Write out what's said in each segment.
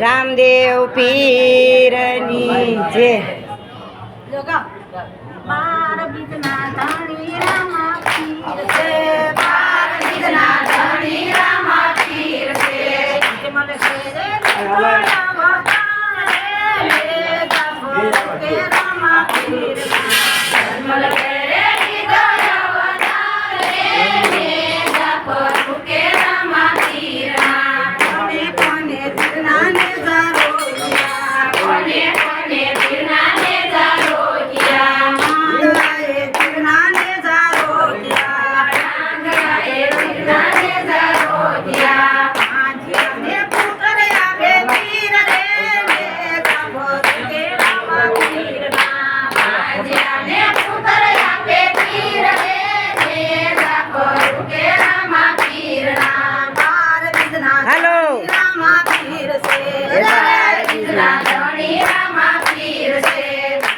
રામદેવ પીરની જય. બાર બીજના ધણી રામા પીર છે, બાર બીજના ધણી રામા પીર છે. જમલ ઘેરે રામા પીર, જમલ ઘેરે રામા પીર. કોને કોને પીરના ને જારો ગયા, કોને કોને પીરના ને જારો ગયા. માંગલાએ પીરના ને જારો ગયા, માંગલાએ પીરના ને જારો ગયા. આજીને પુત્ર આપે પીર રે ને ખબર કે રામા પીરના. આજીને પુત્ર આપે પીર રે ને ખબર કે રામા પીરના. બાર બીજના હાલો. રામા પીર છે, બાર બીજના ધણી રામા પીર છે.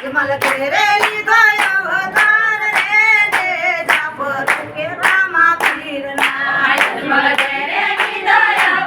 જમલ ઘેરે લીધો અવતાર રે ને જાપર કે રામા પીરના. જમલ ઘેરે લીધો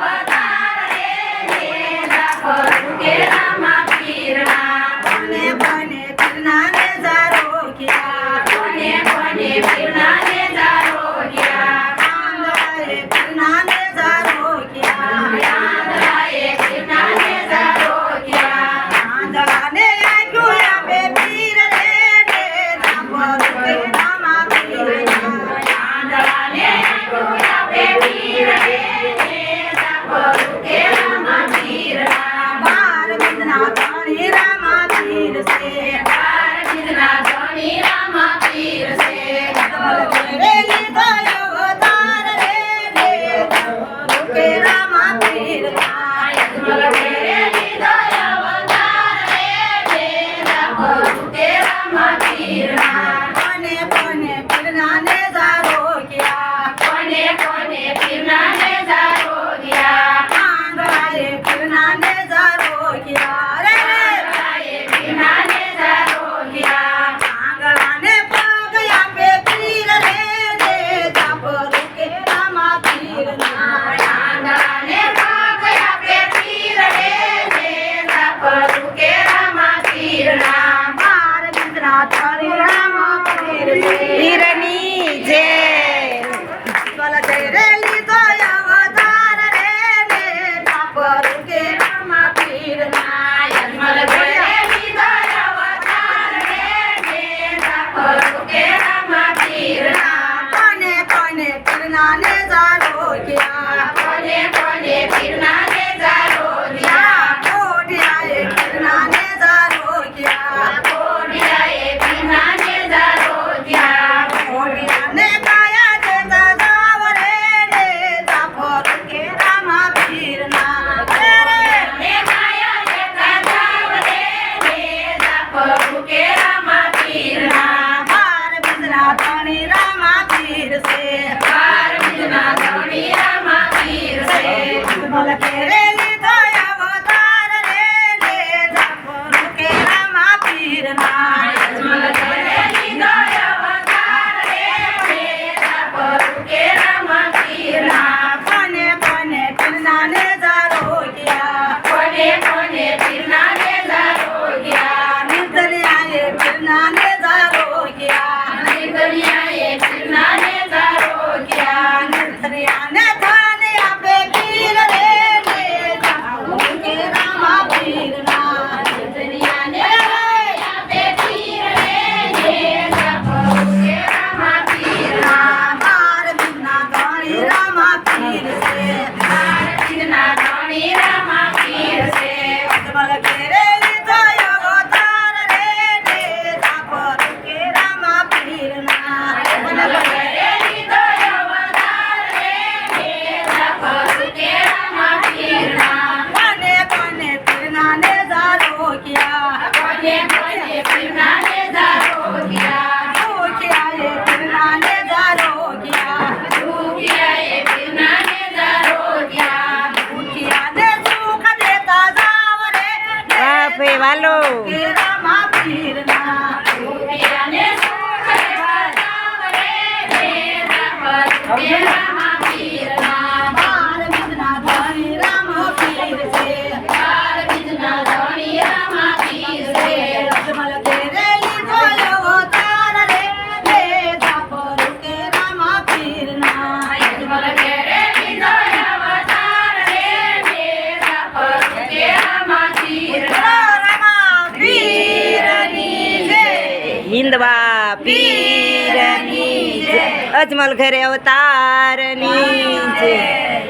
અવતાર રે ને જાપર કે રામા પીરના. કોને કોને પીરના ને જારો ગયા, કોને કોને પીરના ને જારો ગયા. માંગલાએ પીરના ને જારો ગયા, માંગલાએ પીરના ને જારો ગયા. માંગલાને આપ્યું આપે પીર રે ને જાપર કે રામા પીરના. માંગલાને આપ્યું આપે પીર રે ને જાપર કે રામા પીરના. બાર બીજના ધણી રામા પીર છે, બાર બીજના ધણી રામા પીર છે. જમલ ઘેરે લીધો અવતાર રે ને જાપર કે રામા પીરના. જમલ ઘેરે લીધો અવતાર રે ને જાપર કે રામા પીરના. કોને કોને પીરના ને જારો ગયા, કોને કોને પીરના ને જારો ગયા. માંગલાએ પીરના ને જારો ગયા રે, માંગલાએ પીરના ને જારો ગયા. માંગલાને પગ આપે પીર રે ને જાપર કે રામા પીરના. માંગલાને પગ આપે પીર રે ને જાપર કે રામા પીરના. બાર બીજના ધણી રામા પીર છે, પીરની જય. જમલ ઘેરે લીધો અવતાર રે ને જાપર કે રામા પીરના. જમલ ઘેરે લીધો અવતાર રે ને જાપર કે રામા પીરના. કોને કોને પીરના ને જારો ગયા, કોને કોને પીરના ને જારો ગયા. કોઢિયાએ પીરના ને જારો ગયા, કોઢિયાએ પીરના ને જારો ગયા. કોઢિયાને કાયા દેતા જાવ રે ને જાપર કે રામા પીરના. કોઢિયાને કાયા દેતા જાવ રે ને જાપર કે રામા પીરના. બાર બીજના ધણી રામા પીર છે, બાર બીજના ધણી રામા પીર છે. જમલ ઘેરે લીધો અવતાર રે ને જાપર કે રામા પીરના. જમલ ઘેરે લીધો અવતાર રે ને જાપર કે રામા પીરના. કોને કોને પીરના ને જારો ગયા, કોને કોને પીરના ને જારો ગયા. નિર્દલિયાએ પીરના ને જારો ગયા, નિર્દલિયાએ પીરના ને જારો ગયા. નિર્દલિયાને ધન આપે પીર રે ને જાપર કે રામા પીરના. નિર્દલિયાને આપે પીર રે ને જાપર કે રામા પીરના. બાર બીજના ધણી રામા પીર છે, બાર બીજના ધણી રામા પીર છે. જમલ ઘેરે લીધો અવતાર રે ને જાપર કે રામા પીરના. જમલ ઘેરે લીધો અવતાર રે ને જાપર કે રામા પીરના. કોને કોને પીરના ને જારો ગયા, કોને કોને પીરના ને જારો ગયા. દુખિયાએ પીરના ને જારો ગયા, દુખિયાએ પીરના ને જારો ગયા. દુખિયાને સુખ દેતા જાવ રે ને બાપે વાલો. કે રામા પીરના. દુખિયાને સુખ દેતા જાવ રે ને જાપર કે રામા પીરના. બાર બીજના ધણી રામા પીર છે, બાર હિંદવા પીરની જય અજમલ ઘરે અવતારની જય